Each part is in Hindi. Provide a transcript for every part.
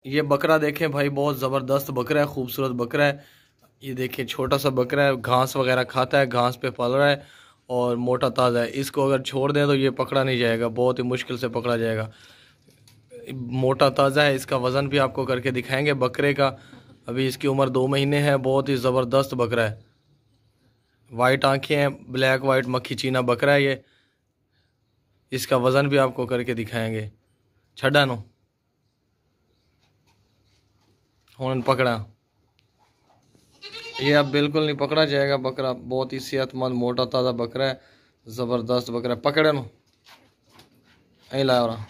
ये बकरा देखें भाई, बहुत ज़बरदस्त बकरा है, खूबसूरत बकरा है। ये देखिए छोटा सा बकरा है, घास वगैरह खाता है, घास पे पल रहा है और मोटा ताज़ा है। इसको अगर छोड़ दें तो ये पकड़ा नहीं जाएगा, बहुत ही मुश्किल से पकड़ा जाएगा। मोटा ताज़ा है, इसका वज़न भी आपको करके दिखाएंगे बकरे का। अभी इसकी उम्र 2 महीने है, बहुत ही ज़बरदस्त बकरा है। वाइट आंखें हैं, ब्लैक वाइट मक्खी चीना बकरा है ये। इसका वज़न भी आपको करके दिखाएंगे। छड़ा नो हुन पकड़ा, ये अब बिल्कुल नहीं पकड़ा जाएगा बकरा, बहुत ही सेहतमंद मोटा ताज़ा बकरा है, ज़बरदस्त बकरा है। पकड़े नो यहीं लाया रहा।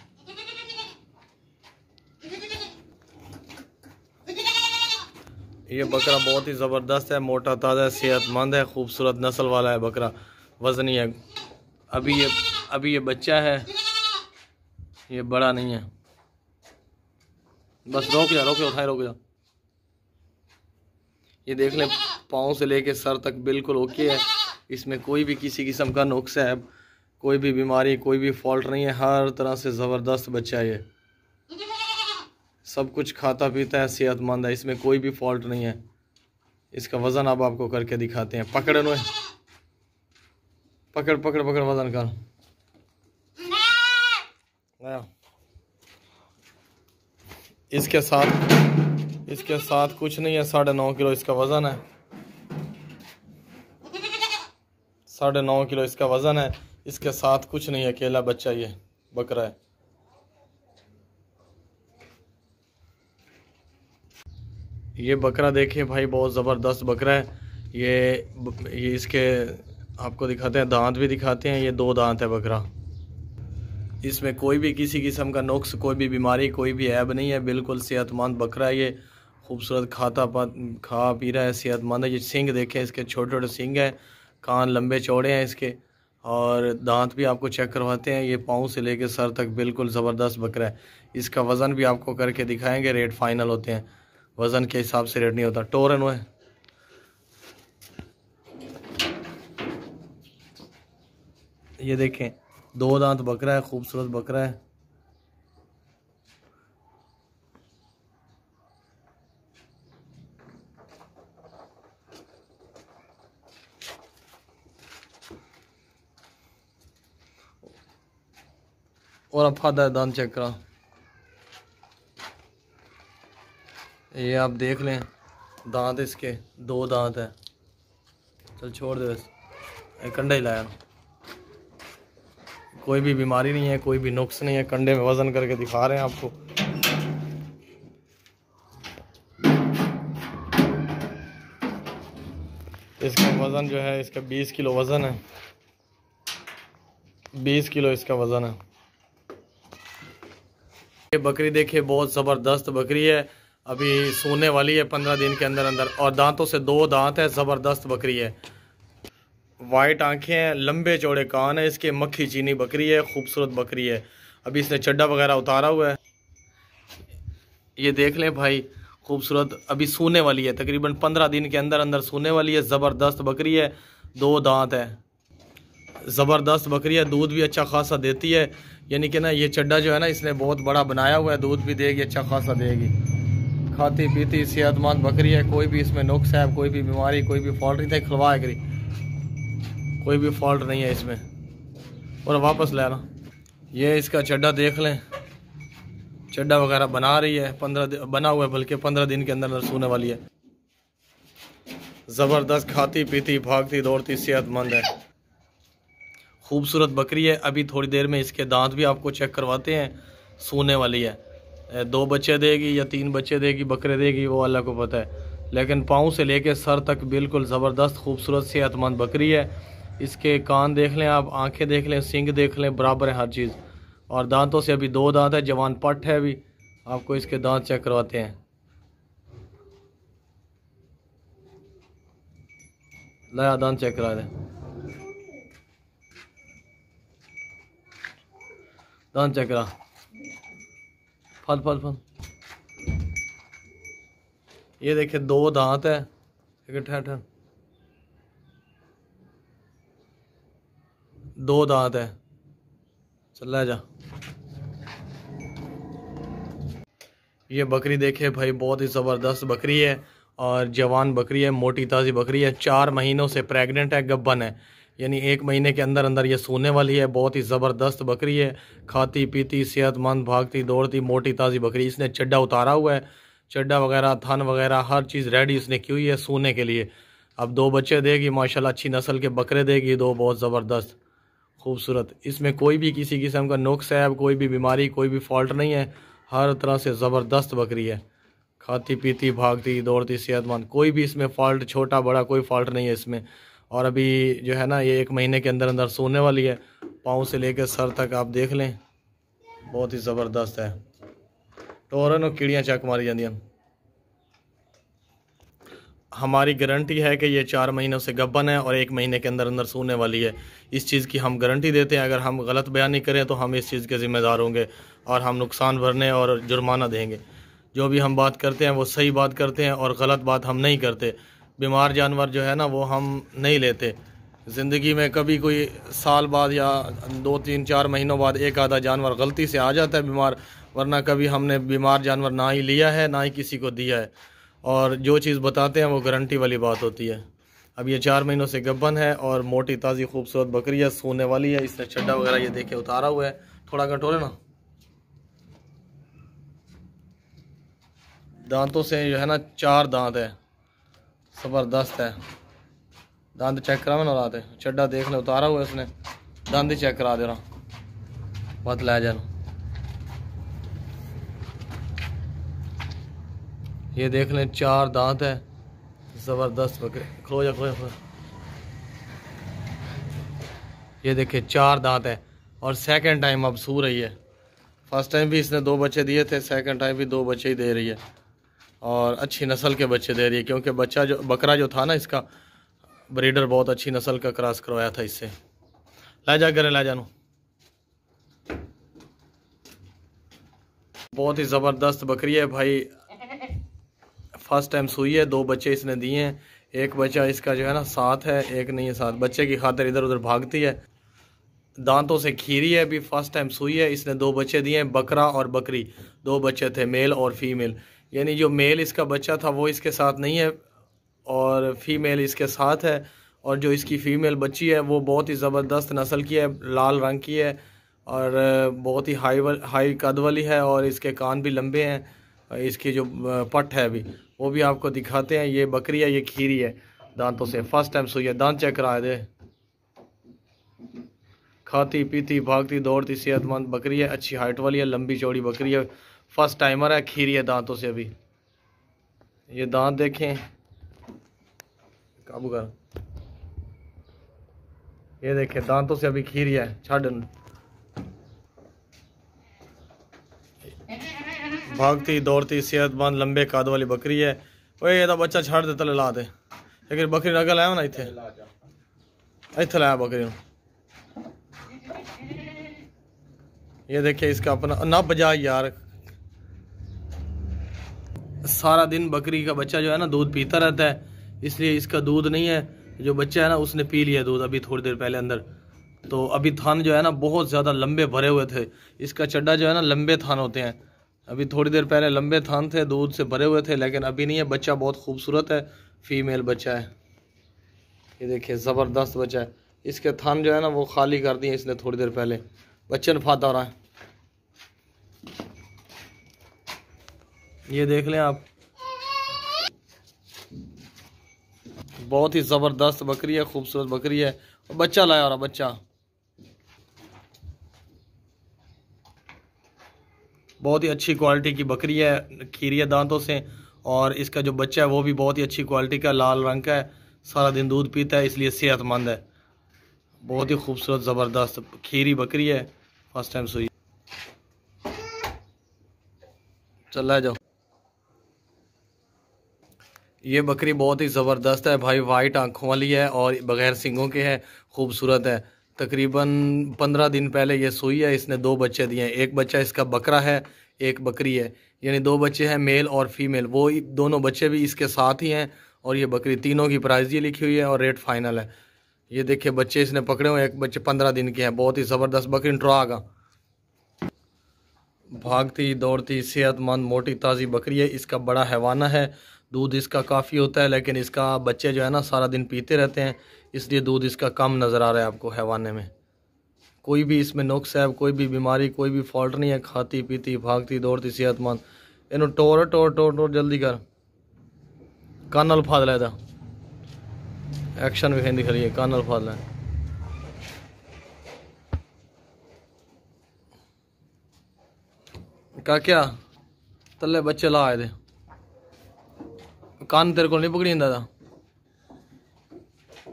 ये बकरा बहुत ही ज़बरदस्त है, मोटा ताज़ा सेहतमंद है, खूबसूरत नस्ल वाला है बकरा, वज़नी है। अभी ये बच्चा है, ये बड़ा नहीं है। बस रोक जा उठाए रोक जा। ये देख लें, पाँव से लेके सर तक बिल्कुल ओके है। इसमें कोई भी किसी किस्म का नुक्स है, कोई भी बीमारी, कोई भी फॉल्ट नहीं है। हर तरह से ज़बरदस्त बच्चा है ये, सब कुछ खाता पीता है, सेहतमंद है, इसमें कोई भी फॉल्ट नहीं है। इसका वज़न अब आपको करके दिखाते हैं। पकड़ नो, पकड़ पकड़ पकड़ वज़न कर। इसके साथ कुछ नहीं है, 9.5 किलो इसका वज़न है। 9.5 किलो इसका वज़न है, इसके साथ कुछ नहीं है, अकेला बच्चा ये बकरा है। ये बकरा देखिए भाई, बहुत ज़बरदस्त बकरा है ये इसके आपको दिखाते हैं, दांत भी दिखाते हैं। ये 2 दांत है बकरा, इसमें कोई भी किसी किस्म का नुक्स, कोई भी बीमारी, कोई भी ऐब नहीं है। बिल्कुल सेहतमंद बकरा है ये, खूबसूरत खा पी रहा है, सेहतमंद है। ये सींग देखें, इसके छोटे छोटे सींग हैं, कान लंबे चौड़े हैं इसके, और दांत भी आपको चेक करवाते हैं। ये पाँव से लेकर सर तक बिल्कुल ज़बरदस्त बकरा है। इसका वज़न भी आपको करके दिखाएंगे, रेट फाइनल होते हैं, वज़न के हिसाब से रेट नहीं होता। टोरन हुए ये देखें, 2 दांत बकरा है, खूबसूरत बकरा है। और अब फादा दांत चेक करा, ये आप देख लें, दांत इसके 2 दांत है। चल छोड़ दे, बस कंडा ही लाया, कोई भी बीमारी नहीं है, कोई भी नुक्स नहीं है। कंडे में वज़न करके दिखा रहे हैं आपको। इसका वज़न जो है, इसका 20 किलो वज़न है, 20 किलो इसका वज़न है। ये बकरी देखिए, बहुत ज़बरदस्त बकरी है, अभी सोने वाली है 15 दिन के अंदर अंदर, और दांतों से 2 दांत है, ज़बरदस्त बकरी है। वाइट आंखें हैं, लंबे चौड़े कान है इसके, मक्खी चीनी बकरी है, खूबसूरत बकरी है। अभी इसने चड्डा वगैरह उतारा हुआ है। ये देख लें भाई, खूबसूरत, अभी सूने वाली है, तकरीबन 15 दिन के अंदर अंदर सूने वाली है। ज़बरदस्त बकरी है, 2 दांत है, ज़बरदस्त बकरी है। दूध भी अच्छा खासा देती है, यानी कि ना ये चड्डा जो है ना, इसने बहुत बड़ा बनाया हुआ है, दूध भी देगी, अच्छा खासा देगी। खाती पीती सेहतमंद बकरी है, कोई भी इसमें नुक्स है, कोई भी बीमारी, कोई भी फॉल्ट नहीं था। खिलवाया करी, कोई भी फॉल्ट नहीं है इसमें। और वापस लेना, ये इसका चड्डा देख लें, चड्डा वगैरह बना रही है, 15 दिन बना हुआ है, बल्कि 15 दिन के अंदर सोने वाली है। ज़बरदस्त खाती पीती भागती दौड़ती सेहतमंद है, खूबसूरत बकरी है। अभी थोड़ी देर में इसके दांत भी आपको चेक करवाते हैं। सोने वाली है, 2 बच्चे देगी या 3 बच्चे देगी, बकरे देगी, वो अल्लाह को पता है। लेकिन पाँव से लेके सर तक बिल्कुल ज़बरदस्त खूबसूरत सेहतमंद बकरी है। इसके कान देख लें आप, आंखें देख लें, सींग देख लें, बराबर है हर चीज़। और दांतों से अभी 2 दांत है, जवान पट है। अभी आपको इसके दांत चेक करवाते हैं, लाया दांत चेक करा दें, दांत चेक करा, फल फल फल। ये देखिए 2 दांत है, ठहर ठहर, 2 दांत है, चल जा। ये बकरी देखे भाई, बहुत ही ज़बरदस्त बकरी है और जवान बकरी है, मोटी ताज़ी बकरी है। 4 महीनों से प्रेग्नेंट है, गब्बन है, यानी 1 महीने के अंदर अंदर ये सोने वाली है। बहुत ही ज़बरदस्त बकरी है, खाती पीती सेहतमंद भागती दौड़ती मोटी ताज़ी बकरी। इसने चड्डा उतारा हुआ है, चड्डा वगैरह थन वगैरह हर चीज़ रेडी इसने की हुई है सोने के लिए। अब 2 बच्चे देगी माशाल्लाह, अच्छी नस्ल के बकरे देगी 2, बहुत ज़बरदस्त खूबसूरत। इसमें कोई भी किसी किस्म का नुक्स है, कोई भी बीमारी, कोई भी फॉल्ट नहीं है। हर तरह से ज़बरदस्त बकरी है, खाती पीती भागती दौड़ती सेहतमंद, कोई भी इसमें फ़ॉल्ट छोटा बड़ा कोई फ़ॉल्ट नहीं है इसमें। और अभी जो है ना ये 1 महीने के अंदर अंदर सोने वाली है। पाँव से लेकर सर तक आप देख लें, बहुत ही ज़बरदस्त है। टोरन और कीड़ियाँ चक मारी जाती हैं। हमारी गारंटी है कि ये 4 महीनों से गब्बन है और 1 महीने के अंदर अंदर सोने वाली है। इस चीज़ की हम गारंटी देते हैं। अगर हम गलत बयान नहीं करें तो हम इस चीज़ के ज़िम्मेदार होंगे और हम नुकसान भरने और जुर्माना देंगे। जो भी हम बात करते हैं वो सही बात करते हैं और गलत बात हम नहीं करते। बीमार जानवर जो है ना वो हम नहीं लेते। ज़िंदगी में कभी कोई साल बाद या 2, 3, 4 महीनों बाद एक आधा जानवर गलती से आ जाता है बीमार, वरना कभी हमने बीमार जानवर ना ही लिया है ना ही किसी को दिया है। और जो चीज़ बताते हैं वो गारंटी वाली बात होती है। अब ये 4 महीनों से गब्बन है और मोटी ताज़ी खूबसूरत बकरी है, सोने वाली है। इसने चड्डा वगैरह ये देखे उतारा हुआ है। थोड़ा कटोरे ना, दांतों से जो है ना 4 दांत है, ज़बरदस्त है। दांत चेक करा मैं ना, चड्डा देख ले उतारा हुआ है उसने, दांत ही चेक करा दे रहा बात लै जाना। ये देख लें 4 दांत है, ज़बरदस्त बकरी। खो जा खो जा। ये देखिए 4 दांत है और सेकंड टाइम अब सू रही है। फर्स्ट टाइम भी इसने 2 बच्चे दिए थे, सेकंड टाइम भी 2 बच्चे ही दे रही है और अच्छी नस्ल के बच्चे दे रही है। क्योंकि बकरा जो था ना इसका ब्रीडर बहुत अच्छी नस्ल का क्रॉस करवाया था इससे। ला जा करे ला जानू, बहुत ही ज़बरदस्त बकरी है भाई। फर्स्ट टाइम सुई है, 2 बच्चे इसने दिए हैं। एक बच्चा इसका जो है ना 7 है, एक नहीं है 7। बच्चे की खातिर इधर उधर भागती है, दांतों से खीरी है। अभी फर्स्ट टाइम सुई है, इसने 2 बच्चे दिए हैं, बकरा और बकरी। 2 बच्चे थे, मेल और फीमेल। यानी जो मेल इसका बच्चा था वो इसके साथ नहीं है और फीमेल इसके साथ है। और जो इसकी फ़ीमेल बच्ची है वो बहुत ही ज़बरदस्त नस्ल की है, लाल रंग की है और बहुत ही हाई कद वाली है और इसके कान भी लंबे हैं। इसकी जो पट है अभी वो भी आपको दिखाते हैं। ये बकरी है, ये खीरी है दांतों से, फर्स्ट टाइम सुई है। दांत चेक करा दे, खाती पीती भागती दौड़ती सेहतमंद बकरी है, अच्छी हाइट वाली है, लंबी चौड़ी बकरी है, फर्स्ट टाइमर है, खीरी है दांतों से। अभी ये दांत देखें, काबू कर, ये देखें दांतों से अभी खीरी है। छाड़न भागती दौड़ती सेहतमंद लंबे कद वाली बकरी है। ओए ये बच्चा छाड़ दे, तले ला दे। लेकिन बकरी नगल आया ना इत्थे लाया बकरी। ये देखिए इसका अपना ना बजा यार, सारा दिन बकरी का बच्चा जो है ना दूध पीता रहता है, इसलिए इसका दूध नहीं है। जो बच्चा है ना उसने पी लिया दूध अभी थोड़ी देर पहले अंदर। तो अभी थान जो है ना बहुत ज़्यादा लंबे भरे हुए थे। इसका चड्डा जो है ना लंबे थान होते हैं, अभी थोड़ी देर पहले लंबे थान थे, दूध से भरे हुए थे, लेकिन अभी नहीं है। बच्चा बहुत खूबसूरत है, फीमेल बच्चा है। ये देखिए ज़बरदस्त बच्चा है। इसके थान जो है ना वो खाली कर दिए इसने थोड़ी देर पहले, बच्चे नफाता हो रहा है। ये देख लें आप, बहुत ही ज़बरदस्त बकरी है, खूबसूरत बकरी है। और बच्चा लाया और बच्चा बहुत ही अच्छी क्वालिटी की बकरी है, खीरी है दांतों से। और इसका जो बच्चा है वो भी बहुत ही अच्छी क्वालिटी का, लाल रंग का है, सारा दिन दूध पीता है, इसलिए सेहतमंद है। बहुत ही खूबसूरत ज़बरदस्त खीरी बकरी है, फर्स्ट टाइम सुई। चल जाओ। ये बकरी बहुत ही ज़बरदस्त है भाई, वाइट आंखों वाली है और बग़ैर सींगों के है, खूबसूरत है। तकरीबन 15 दिन पहले ये सुई है, इसने 2 बच्चे दिए हैं। एक बच्चा इसका बकरा है, एक बकरी है, यानी 2 बच्चे हैं, मेल और फीमेल। वो दोनों बच्चे भी इसके साथ ही हैं। और ये बकरी, तीनों की प्राइस ये लिखी हुई है और रेट फाइनल है। ये देखिए बच्चे इसने पकड़े हुए, एक बच्चे 15 दिन के हैं। बहुत ही ज़बरदस्त बकरी। ट्रागा भागती दौड़ती सेहतमंद मोटी ताज़ी बकरी है। इसका बड़ा हैवाना है, दूध इसका काफ़ी होता है, लेकिन इसका बच्चे जो है ना सारा दिन पीते रहते हैं, इसलिए दूध इसका कम नज़र आ रहा है आपको हैवाने में। कोई भी इसमें नुक्स है, कोई भी बीमारी, कोई भी फॉल्ट नहीं है। खाती पीती भागती दौड़ती सेहतमंद। इन्हों टोर टोर टोर टोर जल्दी कर कानल फाद लेदा एक्शन भी खेंदी खड़ी है, कानल फाद ले का क्या तले बच्चे ला आए थे। कान तेरे को नहीं पकड़ी था,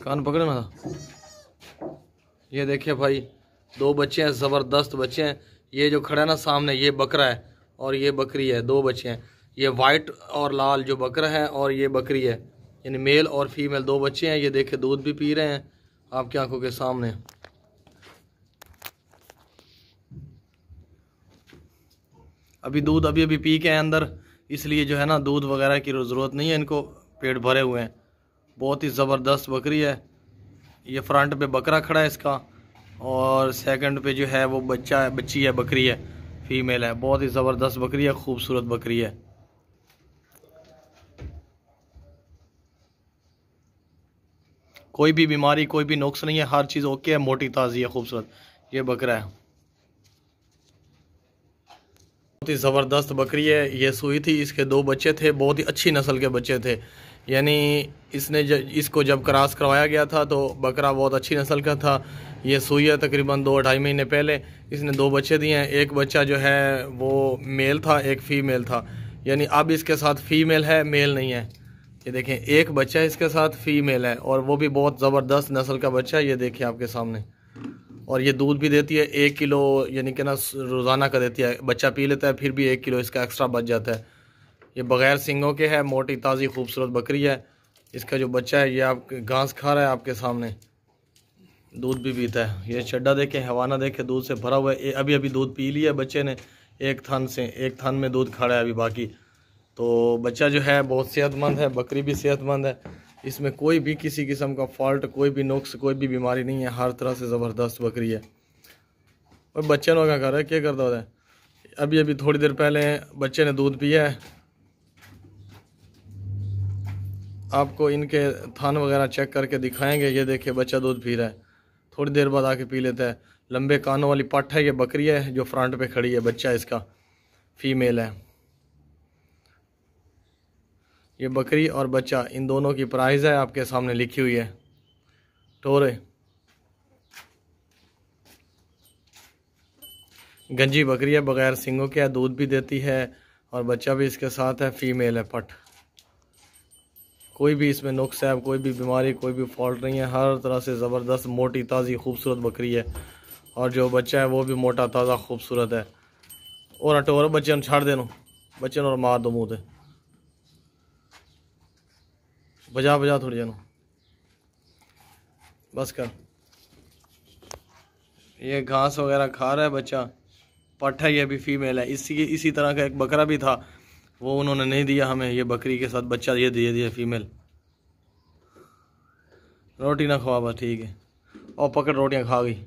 कान पकड़ना था। ये देखिए भाई, दो बच्चे हैं, ज़बरदस्त बच्चे हैं। ये जो खड़ा है ना सामने, ये बकरा है और ये बकरी है। दो बच्चे हैं, ये वाइट और लाल जो बकरा है और ये बकरी है, यानी मेल और फीमेल दो बच्चे हैं। ये देखिए दूध भी पी रहे हैं आपकी आंखों के सामने। अभी दूध अभी अभी पी के हैं अंदर, इसलिए जो है ना दूध वगैरह की ज़रूरत नहीं है इनको, पेट भरे हुए हैं। बहुत ही ज़बरदस्त बकरी है। ये फ्रंट पे बकरा खड़ा है इसका, और सेकंड पे जो है वो बच्चा है, बच्ची है, बकरी है, फीमेल है। बहुत ही ज़बरदस्त बकरी है, खूबसूरत बकरी है। कोई भी बीमारी, कोई भी नुक्स नहीं है, हर चीज़ ओके है, मोटी ताज़ी है, खूबसूरत। ये बकरा है, बहुत ही ज़बरदस्त बकरी है। ये सूई थी, इसके दो बच्चे थे, बहुत ही अच्छी नस्ल के बच्चे थे। यानी इसको जब क्रॉस करवाया गया था तो बकरा बहुत अच्छी नस्ल का था। ये सूई है तकरीबन 2-2.5 महीने पहले। इसने दो बच्चे दिए हैं, एक बच्चा जो है वो मेल था, एक फ़ीमेल था। यानी अब इसके साथ फ़ीमेल है, मेल नहीं है। ये देखें, एक बच्चा इसके साथ फ़ीमेल है और वो भी बहुत ज़बरदस्त नस्ल का बच्चा है। ये देखिए आपके सामने। और ये दूध भी देती है 1 किलो, यानी कि ना रोज़ाना का देती है। बच्चा पी लेता है, फिर भी 1 किलो इसका एक्स्ट्रा बच जाता है। ये बग़ैर सींगों के है, मोटी ताज़ी खूबसूरत बकरी है। इसका जो बच्चा है ये आप घास खा रहा है आपके सामने, दूध भी पीता है। ये चड्डा देखे, हवाना देखे, दूध से भरा हुआ है। अभी अभी दूध पी लिया बच्चे ने, एक थन में दूध खा रहा है अभी बाकी। तो बच्चा जो है बहुत सेहतमंद है, बकरी भी सेहतमंद है। इसमें कोई भी किसी किस्म का फॉल्ट, कोई भी नुक्स, कोई भी बीमारी नहीं है। हर तरह से ज़बरदस्त बकरी है। और बच्चे लोग क्या कर रहे हैं, क्या करता होता है। अभी अभी थोड़ी देर पहले बच्चे ने दूध पिया है। आपको इनके थान वगैरह चेक करके दिखाएंगे। ये देखिए बच्चा दूध पी रहा है, थोड़ी देर बाद आके पी लेता है। लंबे कानों वाली पट्ट है, ये बकरी है जो फ्रंट पे खड़ी है। बच्चा इसका फीमेल है। ये बकरी और बच्चा, इन दोनों की प्राइस है आपके सामने लिखी हुई है। टोरे गंजी बकरी है, बग़ैर सींगों के है, दूध भी देती है और बच्चा भी इसके साथ है, फीमेल है पट। कोई भी इसमें नुक्स है, कोई भी बीमारी, कोई भी फॉल्ट नहीं है। हर तरह से ज़बरदस्त मोटी ताज़ी खूबसूरत बकरी है। और जो बच्चा है वो भी मोटा ताज़ा खूबसूरत है। और टोर बच्चे छाड़ देनो, बच्चे और मार दो मुँह से, बजा बजा थोड़ी जानो, बस कर। ये घास वगैरह खा रहा है बच्चा, पट्ठा। ये भी फीमेल है। इसी तरह का एक बकरा भी था, वो उन्होंने नहीं दिया हमें। ये बकरी के साथ बच्चा ये दे दिया फीमेल। रोटी ना खवा बस, ठीक है। और पकड़, रोटियां खा गई।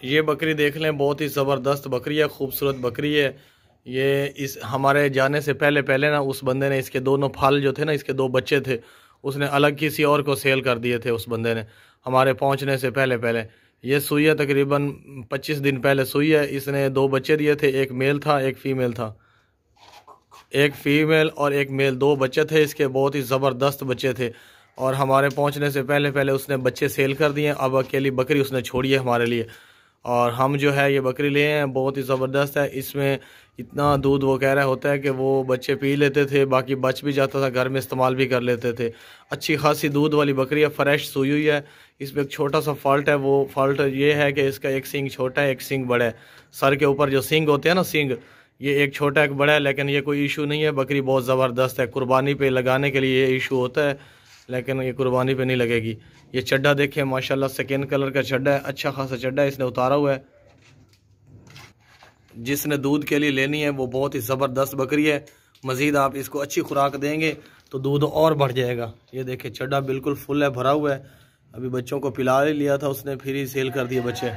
ये बकरी देख लें, बहुत ही ज़बरदस्त बकरी है, खूबसूरत बकरी है। ये इस हमारे जाने से पहले पहले ना उस बंदे ने इसके दोनों फाल जो थे ना, इसके दो बच्चे थे, उसने अलग किसी और को सेल कर दिए थे उस बंदे ने, हमारे पहुंचने से पहले पहले। ये सुई है, तकरीबन 25 दिन पहले सुई है। इसने दो बच्चे दिए थे, एक मेल था, एक फ़ीमेल था। एक फ़ीमेल और एक मेल, दो बच्चे थे इसके, बहुत ही ज़बरदस्त बच्चे थे। और हमारे पहुंचने से पहले पहले उसने बच्चे सेल कर दिए। अब अकेली बकरी उसने छोड़ी है हमारे लिए। और हम जो है ये बकरी लिए हैं, बहुत ही ज़बरदस्त है। इसमें इतना दूध वो कह रहा होता है कि वो बच्चे पी लेते थे, बाकी बच भी जाता था, घर में इस्तेमाल भी कर लेते थे। अच्छी खासी दूध वाली बकरी है, फ्रेश सूई हुई है। इसमें एक छोटा सा फॉल्ट है, वो फॉल्ट ये है कि इसका एक सींग छोटा है, एक सींग बड़ा है। सर के ऊपर जो सींग होते हैं ना, सींग, ये एक छोटा एक बड़ा है, लेकिन ये कोई इशू नहीं है। बकरी बहुत ज़बरदस्त है, कुर्बानी पे लगाने के लिए ये इशू होता है, लेकिन ये कुर्बानी पे नहीं लगेगी। ये चड्डा देखें, माशाल्लाह स्किन कलर का चड्डा है, अच्छा खासा चड्डा है इसने उतारा हुआ है। जिसने दूध के लिए लेनी है वो बहुत ही ज़बरदस्त बकरी है। मज़ीद आप इसको अच्छी खुराक देंगे तो दूध और बढ़ जाएगा। ये देखें चड्डा बिल्कुल फुल है, भरा हुआ है। अभी बच्चों को पिला लिया था उसने, फिर ही सेल कर दिए बच्चे।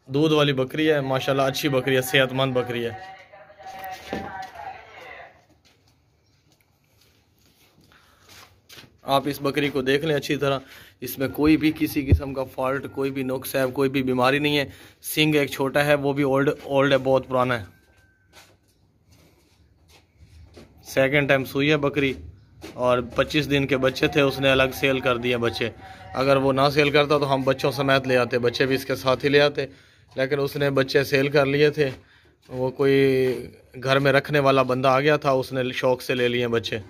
दूध वाली बकरी है माशाल्लाह, अच्छी बकरी है, सेहतमंद बकरी है। आप इस बकरी को देख लें अच्छी तरह, इसमें कोई भी किसी किस्म का फॉल्ट, कोई भी नुक्स है, कोई भी बीमारी नहीं है। सिंग एक छोटा है, वो भी ओल्ड है, बहुत पुराना है। सेकंड टाइम सुई है बकरी, और 25 दिन के बच्चे थे, उसने अलग सेल कर दिए बच्चे। अगर वो ना सेल करता तो हम बच्चों समेत ले आते, बच्चे भी इसके साथ ही ले आते, लेकिन उसने बच्चे सेल कर लिए थे। वो कोई घर में रखने वाला बंदा आ गया था, उसने शौक से ले लिए बच्चे।